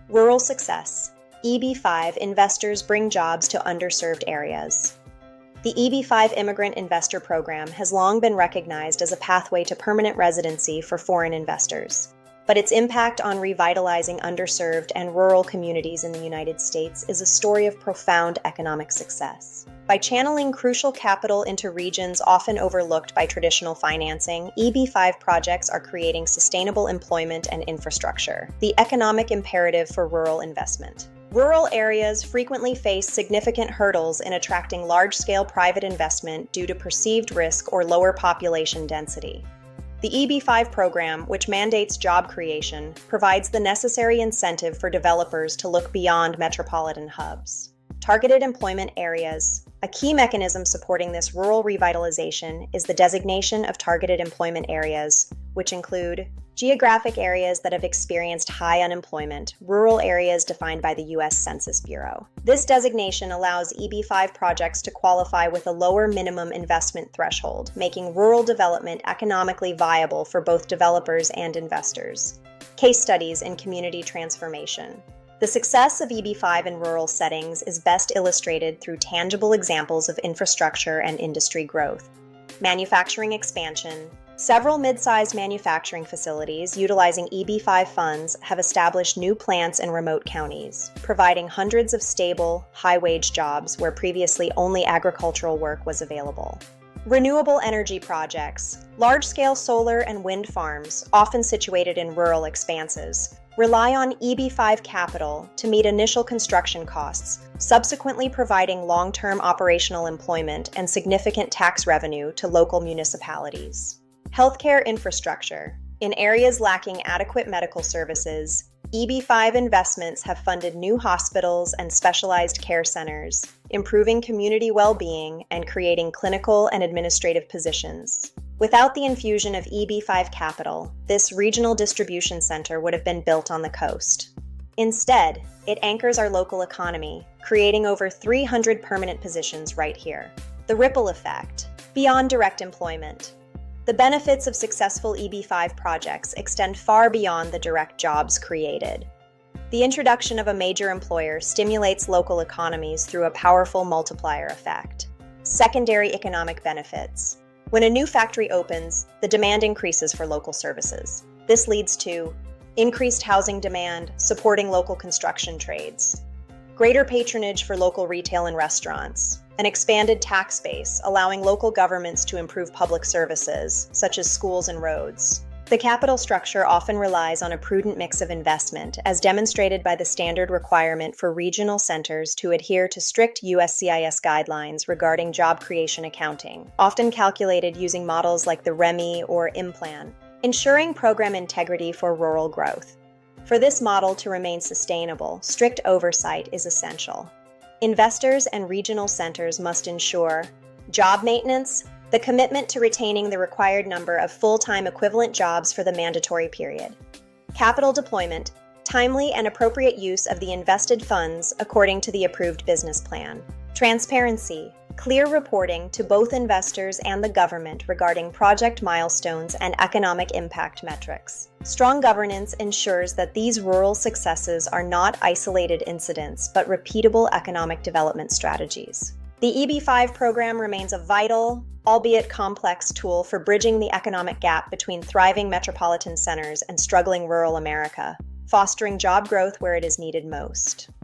Rural success. EB-5 investors bring jobs to underserved areas. The EB-5 Immigrant Investor Program has long been recognized as a pathway to permanent residency for foreign investors. But its impact on revitalizing underserved and rural communities in the United States is a story of profound economic success. By channeling crucial capital into regions often overlooked by traditional financing, EB-5 projects are creating sustainable employment and infrastructure, the economic imperative for rural investment. Rural areas frequently face significant hurdles in attracting large-scale private investment due to perceived risk or lower population density. The EB-5 program, which mandates job creation, provides the necessary incentive for developers to look beyond metropolitan hubs. Targeted employment areas. A key mechanism supporting this rural revitalization is the designation of targeted employment areas, which include geographic areas that have experienced high unemployment, rural areas defined by the U.S. Census Bureau. This designation allows EB-5 projects to qualify with a lower minimum investment threshold, making rural development economically viable for both developers and investors. Case studies in community transformation. The success of EB-5 in rural settings is best illustrated through tangible examples of infrastructure and industry growth. Manufacturing expansion. Several mid-sized manufacturing facilities utilizing EB-5 funds have established new plants in remote counties, providing hundreds of stable, high-wage jobs where previously only agricultural work was available. Renewable energy projects. Large-scale solar and wind farms, often situated in rural expanses, rely on EB-5 capital to meet initial construction costs, subsequently providing long-term operational employment and significant tax revenue to local municipalities. Healthcare infrastructure. In areas lacking adequate medical services, EB-5 investments have funded new hospitals and specialized care centers, improving community well-being and creating clinical and administrative positions. Without the infusion of EB-5 capital, this regional distribution center would have been built on the coast. Instead, it anchors our local economy, creating over 300 permanent positions right here. The ripple effect. Beyond direct employment. The benefits of successful EB-5 projects extend far beyond the direct jobs created. The introduction of a major employer stimulates local economies through a powerful multiplier effect. Secondary economic benefits. When a new factory opens, the demand increases for local services. This leads to increased housing demand, supporting local construction trades, greater patronage for local retail and restaurants, an expanded tax base, allowing local governments to improve public services, such as schools and roads. The capital structure often relies on a prudent mix of investment, as demonstrated by the standard requirement for regional centers to adhere to strict USCIS guidelines regarding job creation accounting, often calculated using models like the REMI or IMPLAN, ensuring program integrity for rural growth. For this model to remain sustainable, strict oversight is essential. Investors and regional centers must ensure job maintenance, the commitment to retaining the required number of full-time equivalent jobs for the mandatory period, capital deployment, timely and appropriate use of the invested funds according to the approved business plan, transparency, clear reporting to both investors and the government regarding project milestones and economic impact metrics. Strong governance ensures that these rural successes are not isolated incidents, but repeatable economic development strategies. The EB-5 program remains a vital, albeit complex tool for bridging the economic gap between thriving metropolitan centers and struggling rural America, fostering job growth where it is needed most.